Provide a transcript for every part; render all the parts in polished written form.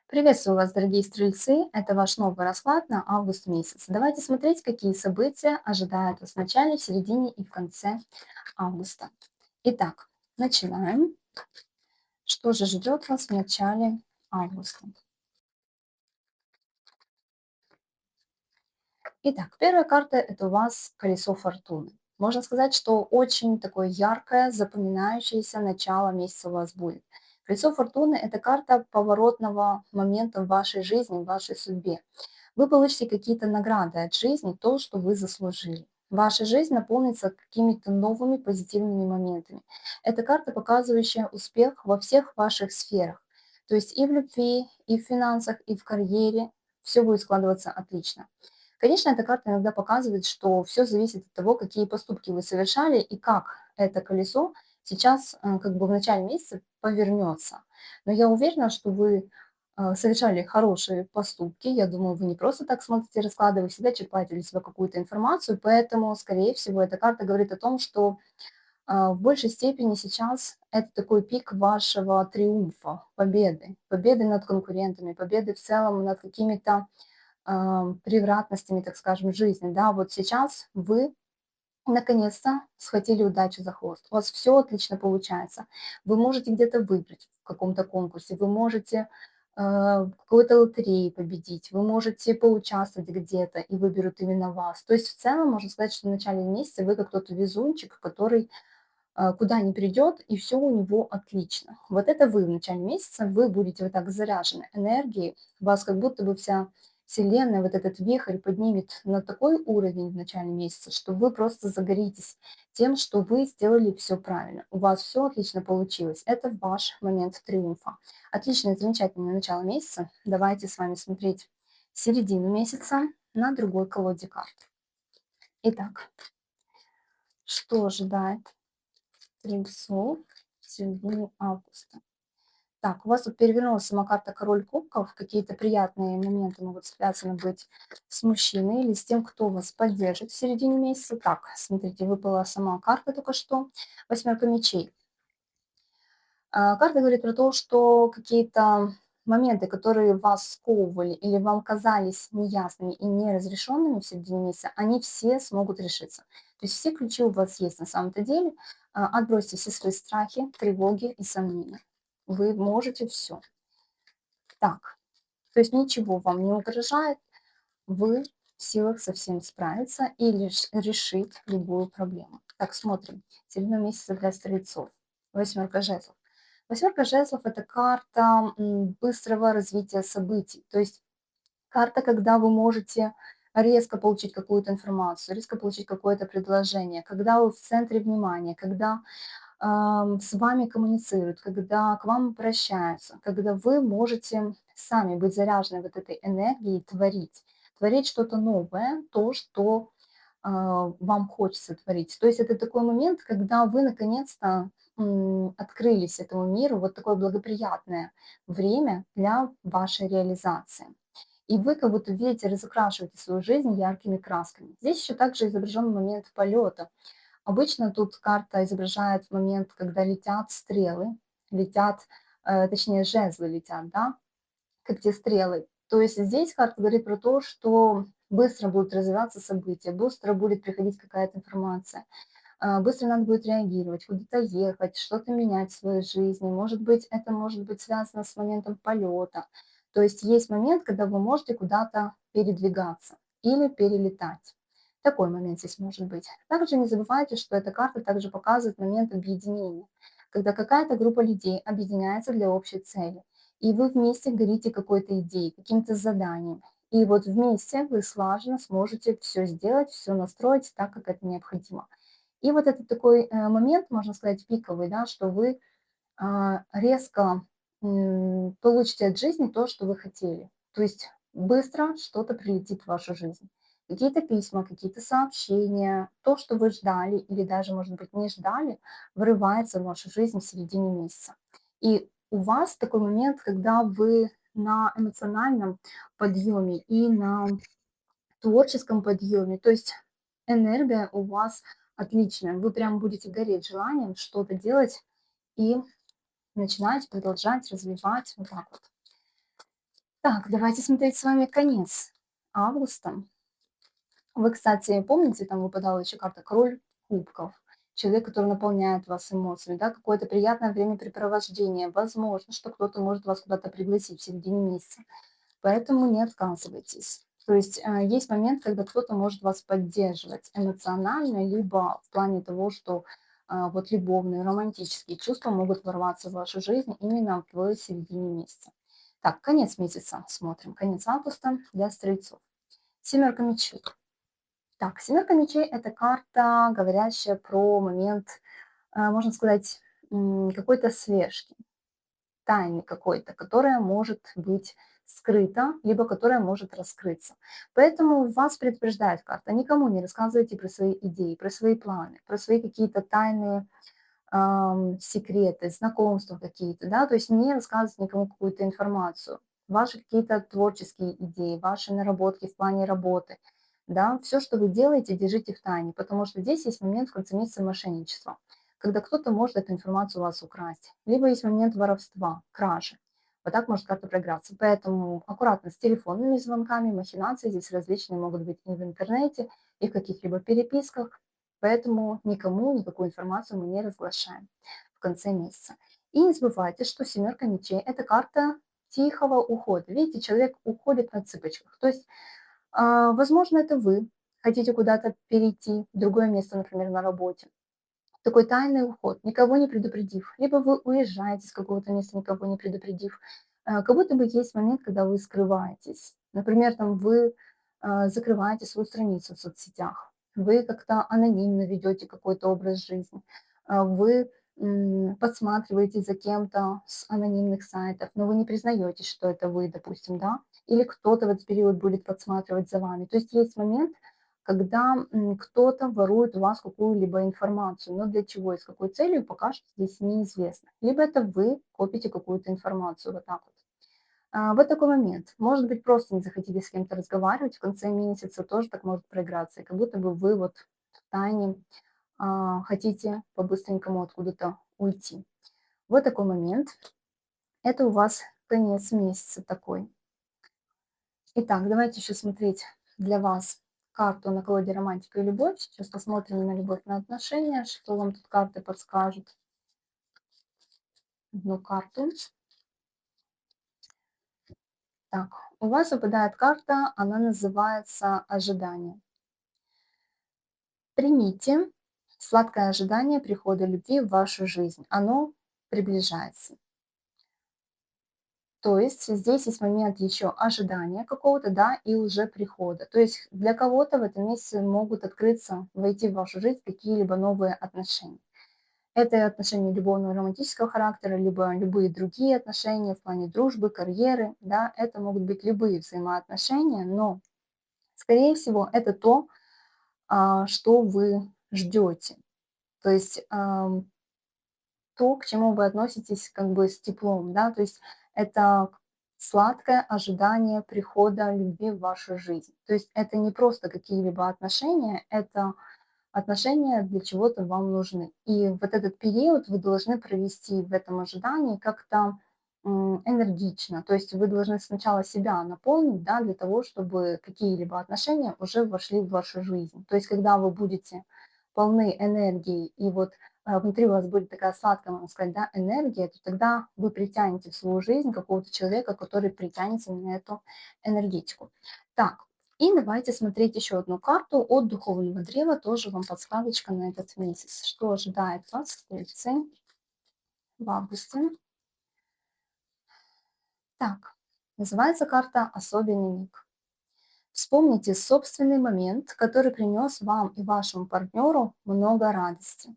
Приветствую вас, дорогие стрельцы! Это ваш новый расклад на август месяц. Давайте смотреть, какие события ожидают вас в начале, в середине и в конце августа. Итак, начинаем. Что же ждет вас в начале августа? Итак, первая карта– это у вас колесо фортуны. Можно сказать, что очень такое яркое, запоминающееся начало месяца у вас будет. Колесо фортуны– это карта поворотного момента в вашей жизни, в вашей судьбе. Вы получите какие-то награды от жизни, то, что вы заслужили. Ваша жизнь наполнится какими-то новыми позитивными моментами. Это карта, показывающая успех во всех ваших сферах. То есть и в любви, и в финансах, и в карьере. Все будет складываться отлично. Конечно, эта карта иногда показывает, что все зависит от того, какие поступки вы совершали и как это колесо сейчас как бы в начале месяца повернется. Но я уверена, что вы совершали хорошие поступки. Я думаю, вы не просто так смотрите расклады, вы всегда черпаете для себя какую-то информацию, поэтому, скорее всего, эта карта говорит о том, что в большей степени сейчас это такой пик вашего триумфа, победы над конкурентами, победы в целом над какими-то превратностями, так скажем, жизни. Да, вот сейчас вы наконец-то схватили удачу за хвост. У вас все отлично получается. Вы можете где-то выиграть в каком-то конкурсе, вы можете в какой-то лотерее победить, вы можете поучаствовать где-то и выберут именно вас. То есть в целом можно сказать, что в начале месяца вы как тот везунчик, который куда ни придет, и все у него отлично. Вот это вы в начале месяца, вы будете вот так заряжены энергией, вас как будто бы вся Вселенная, вот этот вихрь поднимет на такой уровень в начале месяца, что вы просто загоритесь тем, что вы сделали все правильно. У вас все отлично получилось. Это ваш момент триумфа. Отличное, замечательное начало месяца. Давайте с вами смотреть середину месяца на другой колоде карт. Итак, что ожидает стрельцов в середине августа? Так, у вас тут перевернулась сама карта король кубков. Какие-то приятные моменты могут связаны быть с мужчиной или с тем, кто вас поддержит в середине месяца. Так, смотрите, выпала сама карта только что. Восьмерка мечей. Карта говорит про то, что какие-то моменты, которые вас сковывали или вам казались неясными и неразрешенными в середине месяца, они все смогут решиться. То есть все ключи у вас есть на самом-то деле. Отбросьте все свои страхи, тревоги и сомнения. Вы можете все. Так, то есть ничего вам не угрожает, вы в силах со всем справиться и решить любую проблему. Так, смотрим. Середина месяца для стрельцов. Восьмерка жезлов. Восьмерка жезлов– это карта быстрого развития событий. То есть карта, когда вы можете резко получить какую-то информацию, резко получить какое-то предложение, когда вы в центре внимания, когда с вами коммуницируют, когда к вам обращаются, когда вы можете сами быть заряжены вот этой энергией, творить что-то новое, то, что вам хочется творить. То есть это такой момент, когда вы наконец-то открылись этому миру, вот такое благоприятное время для вашей реализации. И вы как будто видите, разукрашиваете свою жизнь яркими красками. Здесь еще также изображен момент полета. Обычно тут карта изображает момент, когда летят стрелы, летят, точнее жезлы летят, да, как те стрелы. То есть здесь карта говорит про то, что быстро будут развиваться события, быстро будет приходить какая-то информация, быстро надо будет реагировать, куда-то ехать, что-то менять в своей жизни. Может быть, это может быть связано с моментом полета. То есть момент, когда вы можете куда-то передвигаться или перелетать. Такой момент здесь может быть. Также не забывайте, что эта карта также показывает момент объединения, когда какая-то группа людей объединяется для общей цели, и вы вместе горите какой-то идеей, каким-то заданием. И вот вместе вы слаженно сможете все сделать, все настроить так, как это необходимо. И вот это такой момент, можно сказать, пиковый, да, что вы резко получите от жизни то, что вы хотели. То есть быстро что-то прилетит в вашу жизнь. Какие-то письма, какие-то сообщения, то, что вы ждали или даже, может быть, не ждали, врывается в вашу жизнь в середине месяца. И у вас такой момент, когда вы на эмоциональном подъеме и на творческом подъеме. То есть энергия у вас отличная. Вы прям будете гореть желанием что-то делать и начинать, продолжать, развивать. Вот так вот. Так, давайте смотреть с вами конец августа. Вы, кстати, помните, там выпадала еще карта король кубков, человек, который наполняет вас эмоциями, да, какое-то приятное времяпрепровождение. Возможно, что кто-то может вас куда-то пригласить в середине месяца. Поэтому не отказывайтесь. То есть есть момент, когда кто-то может вас поддерживать эмоционально, либо в плане того, что вот любовные, романтические чувства могут ворваться в вашу жизнь именно в середине месяца. Так, конец месяца смотрим. Конец августа для стрельцов. Семерка мечей. Так, семерка мечей – это карта, говорящая про момент, можно сказать, какой-то слежки, тайны какой-то, которая может быть скрыта, либо которая может раскрыться. Поэтому вас предупреждает карта: никому не рассказывайте про свои идеи, про свои планы, про свои какие-то тайные секреты, знакомства какие-то, да, то есть не рассказывать никому какую-то информацию, ваши какие-то творческие идеи, ваши наработки в плане работы, да, все, что вы делаете, держите в тайне, потому что здесь есть момент в конце месяца мошенничества, когда кто-то может эту информацию у вас украсть, либо есть момент воровства, кражи. Вот так может карта проиграться. Поэтому аккуратно с телефонными звонками, махинации здесь различные могут быть и в интернете, и в каких-либо переписках. Поэтому никому никакую информацию мы не разглашаем в конце месяца. И не забывайте, что семерка мечей – это карта тихого ухода. Видите, человек уходит на цыпочках. То есть, возможно, это вы хотите куда-то перейти, в другое место, например, на работе. Такой тайный уход, никого не предупредив. Либо вы уезжаете с какого-то места, никого не предупредив. Как будто бы есть момент, когда вы скрываетесь. Например, там вы закрываете свою страницу в соцсетях, вы как-то анонимно ведете какой-то образ жизни, вы подсматриваете за кем-то с анонимных сайтов, но вы не признаетесь, что это вы, допустим, да, или кто-то в этот период будет подсматривать за вами. То есть есть момент, когда кто-то ворует у вас какую-либо информацию, но для чего и с какой целью, пока что здесь неизвестно. Либо это вы копите какую-то информацию, вот так вот. Вот такой момент. Может быть, просто не захотите с кем-то разговаривать, в конце месяца тоже так может проиграться, и как будто бы вы вот в тайне хотите по-быстренькому откуда-то уйти. Вот такой момент. Это у вас конец месяца такой. Итак, давайте еще смотреть для вас карту на колоде «Романтика и любовь». Сейчас посмотрим на любовь, на отношения, что вам тут карты подскажут. Одну карту. Так, у вас выпадает карта, она называется «Ожидание». Примите сладкое ожидание прихода любви в вашу жизнь. Оно приближается. То есть здесь есть момент еще ожидания какого-то, да, и уже прихода. То есть для кого-то в этом месяце могут открыться, войти в вашу жизнь какие-либо новые отношения. Это отношения любовного романтического характера, либо любые другие отношения в плане дружбы, карьеры, да, это могут быть любые взаимоотношения, но, скорее всего, это то, что вы ждете. То есть то, к чему вы относитесь как бы с теплом, да, то есть это сладкое ожидание прихода любви в вашу жизнь. То есть это не просто какие-либо отношения, это отношения для чего-то вам нужны. И вот этот период вы должны провести в этом ожидании как-то энергично. То есть вы должны сначала себя наполнить, да, для того, чтобы какие-либо отношения уже вошли в вашу жизнь. То есть когда вы будете полны энергии и вот внутри у вас будет такая сладкая, можно сказать, да, энергия, то тогда вы притянете в свою жизнь какого-то человека, который притянется на эту энергетику. Так, и давайте смотреть еще одну карту от духовного древа, тоже вам подсказочка на этот месяц. Что ожидает вас, стрельцы, в августе? Так, называется карта «Особенный миг». Вспомните собственный момент, который принес вам и вашему партнеру много радости.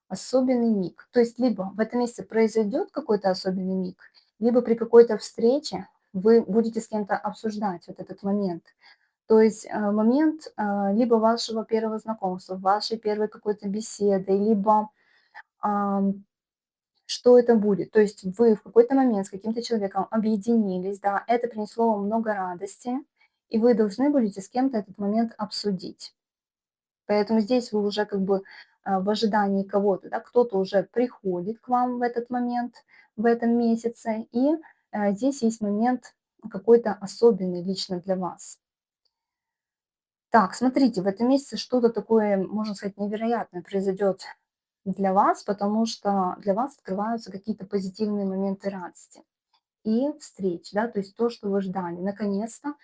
Особенный миг. То есть либо в этом месяце произойдет какой-то особенный миг, либо при какой-то встрече вы будете с кем-то обсуждать вот этот момент. То есть момент либо вашего первого знакомства, вашей первой какой-то беседы, либо что это будет. То есть вы в какой-то момент с каким-то человеком объединились, да, это принесло вам много радости, и вы должны будете с кем-то этот момент обсудить. Поэтому здесь вы уже как бы в ожидании кого-то, да, кто-то уже приходит к вам в этот момент, в этом месяце, и здесь есть момент какой-то особенный лично для вас. Так, смотрите, в этом месяце что-то такое, можно сказать, невероятное произойдет для вас, потому что для вас открываются какие-то позитивные моменты радости и встреч, да, то есть то, что вы ждали. Наконец-то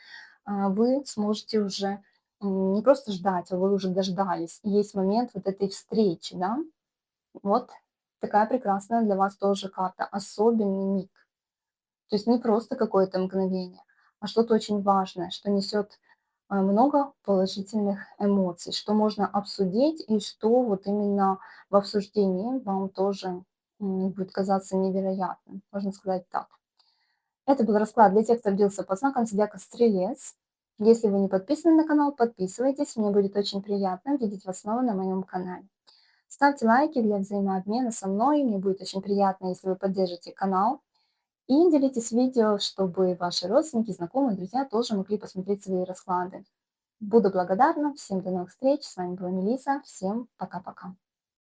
вы сможете уже не просто ждать, а вы уже дождались. И есть момент вот этой встречи, да. Вот такая прекрасная для вас тоже карта. Особенный миг. То есть не просто какое-то мгновение, а что-то очень важное, что несет много положительных эмоций, что можно обсудить и что вот именно в обсуждении вам тоже будет казаться невероятным, можно сказать так. Это был расклад для тех, кто родился по знакам зодиака Стрелец. Если вы не подписаны на канал, подписывайтесь, мне будет очень приятно видеть вас снова на моем канале. Ставьте лайки для взаимообмена со мной, мне будет очень приятно, если вы поддержите канал. И делитесь видео, чтобы ваши родственники, знакомые, друзья тоже могли посмотреть свои расклады. Буду благодарна. Всем до новых встреч. С вами была Мелиса. Всем пока-пока.